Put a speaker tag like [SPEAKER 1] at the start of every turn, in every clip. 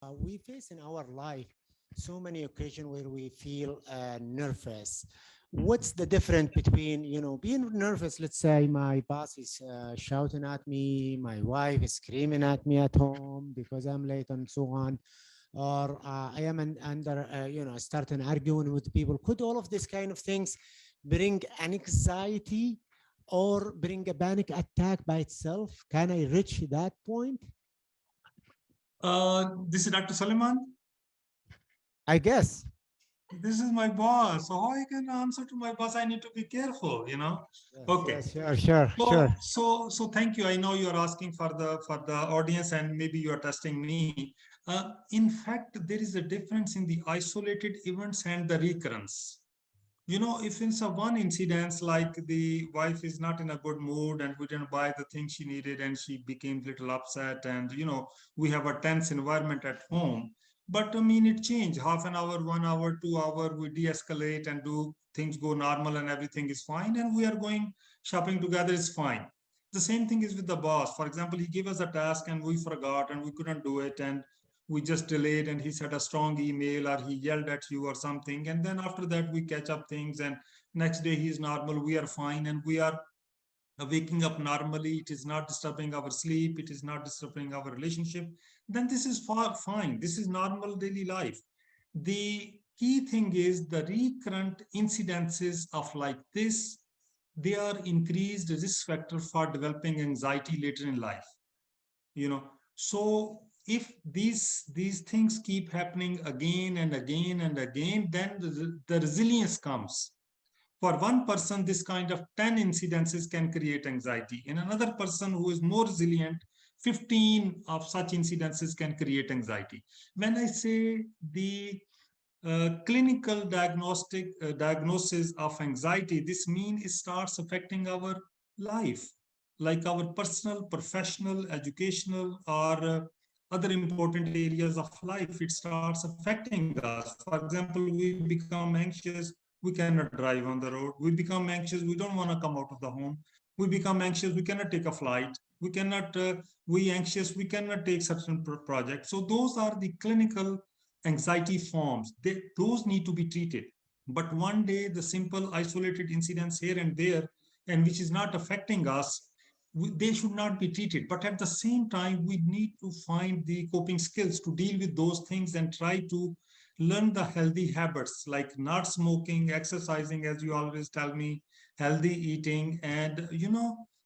[SPEAKER 1] We face in our life so many occasions where we feel nervous. What's the difference between, being nervous? Let's say my boss is shouting at me, my wife is screaming at me at home because I'm late and so on, or I am under, starting arguing with people. Could all of these kind of things bring an anxiety or bring a panic attack by itself? Can I reach that point?
[SPEAKER 2] This is Dr. Suleiman.
[SPEAKER 1] I guess.
[SPEAKER 2] This is my boss. So how I can answer to my boss? I need to be careful, you know.
[SPEAKER 1] Yes,
[SPEAKER 2] Okay.
[SPEAKER 1] yes, sure, sure,
[SPEAKER 2] So
[SPEAKER 1] sure.
[SPEAKER 2] so thank you. I know you are asking for the audience, and maybe you are testing me. In fact, there is a difference in the isolated events and the recurrence. You know, if it's a one incident, like the wife is not in a good mood and we didn't buy the thing she needed and she became a little upset, and we have a tense environment at home. But I mean, it changed half an hour, 1 hour, 2 hour, we de-escalate and do things go normal and everything is fine, and we are going shopping together is fine. The same thing is with the boss. For example, he gave us a task and we forgot and we couldn't do it, and we just delayed, and he said a strong email or he yelled at you or something, and then after that we catch up things, and next day he's normal, we are fine, and we are waking up normally. It is not disturbing our sleep, it is not disturbing our relationship. Then this is far fine, this is normal daily life. The key thing is the recurrent incidences of like this, they are increased risk factor for developing anxiety later in life, you know. So if these things keep happening again and again and again, then the resilience comes. For one person, this kind of 10 incidences can create anxiety. In another person who is more resilient, 15 of such incidences can create anxiety. When I say the clinical diagnosis of anxiety, this means it starts affecting our life, like our personal, professional, educational, or other important areas of life. It starts affecting us. For example, we become anxious, we cannot drive on the road. We become anxious, we don't want to come out of the home. We become anxious, we cannot take a flight. We anxious, we cannot take certain projects. So those are the clinical anxiety forms. Those need to be treated. But one day, the simple isolated incidents here and there, and which is not affecting us, they should not be treated. But at the same time, we need to find the coping skills to deal with those things and try to learn the healthy habits like not smoking, exercising, as you always tell me, healthy eating, and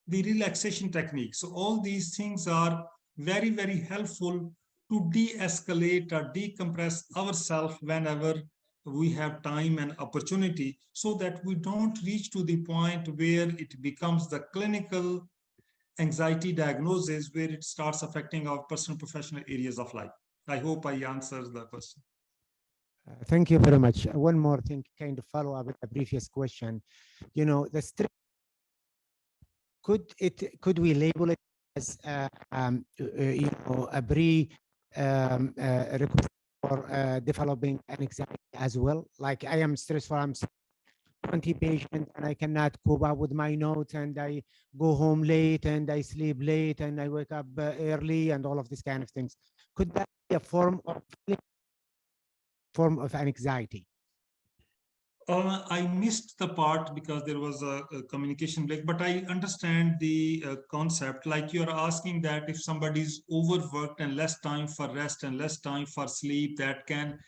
[SPEAKER 2] the relaxation techniques. So all these things are very, very helpful to de-escalate or decompress ourselves whenever we have time and opportunity, so that we don't reach to the point where it becomes the clinical anxiety diagnosis, where it starts affecting our personal professional areas of life. I hope I answered the question.
[SPEAKER 1] Thank you very much. One more thing, kind of follow up with the previous question. The stress, could we label it as a pre request for developing an anxiety as well? Like I am stressed for, I'm 20 patients and I cannot cope up with my notes, and I go home late and I sleep late and I wake up early and all of these kind of things. Could that be a form of anxiety?
[SPEAKER 2] I missed the part because there was a communication break, but I understand the concept. Like you're asking that if somebody is overworked and less time for rest and less time for sleep, that can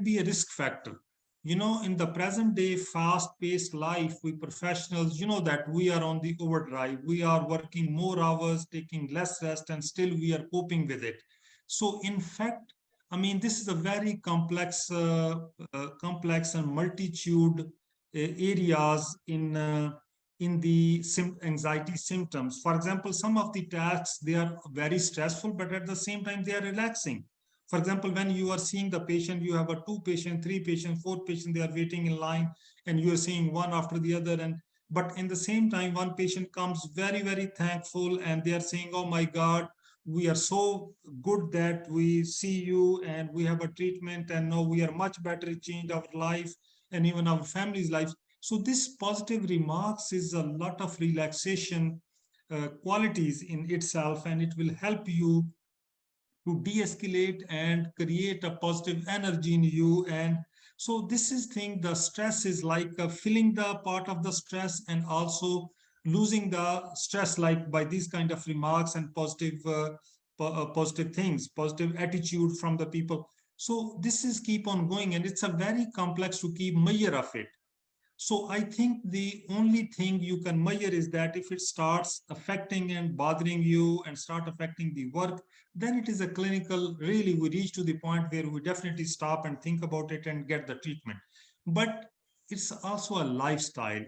[SPEAKER 2] be a risk factor. In the present day, fast-paced life, we professionals, that we are on the overdrive. We are working more hours, taking less rest, and still we are coping with it. So, in fact, I mean, this is a very complex and multitude areas in the anxiety symptoms. For example, some of the tasks, they are very stressful, but at the same time they are relaxing. For example, when you are seeing the patient, you have a two patient, three patient, four patient, they are waiting in line, and you are seeing one after the other. And but in the same time, one patient comes very, very thankful, and they are saying, "Oh my God, we are so good that we see you and we have a treatment, and now we are much better, it changed our life and even our family's lives." So this positive remarks is a lot of relaxation qualities in itself, and it will help you to de-escalate and create a positive energy in you. And so this is thing, the stress is like filling the part of the stress and also losing the stress, like by these kind of remarks and positive things, positive attitude from the people. So this is keep on going, and it's a very complex to keep measure of it. So I think the only thing you can measure is that if it starts affecting and bothering you and start affecting the work, then it is a clinical, really, we reach to the point where we definitely stop and think about it and get the treatment. But it's also a lifestyle.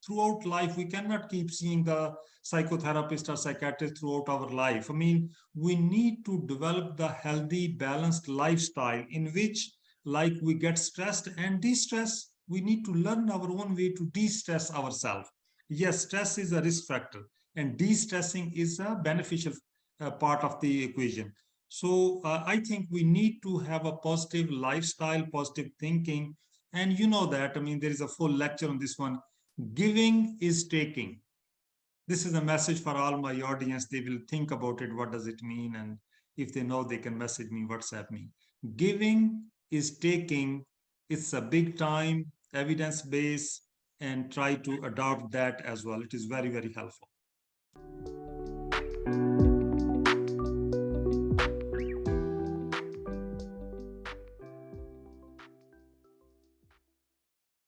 [SPEAKER 2] Throughout life, we cannot keep seeing the psychotherapist or psychiatrist throughout our life. I mean, we need to develop the healthy, balanced lifestyle in which, like, we get stressed and de-stress. We need to learn our own way to de-stress ourselves. Yes, stress is a risk factor, and de-stressing is a beneficial part of the equation. So I think we need to have a positive lifestyle, positive thinking. And you know that, I mean, there is a full lecture on this one. Giving is taking. This is a message for all my audience. They will think about it. What does it mean? And if they know, they can message me, WhatsApp me. Giving is taking. It's a big time, evidence based, and try to adopt that as well. It is very, very helpful.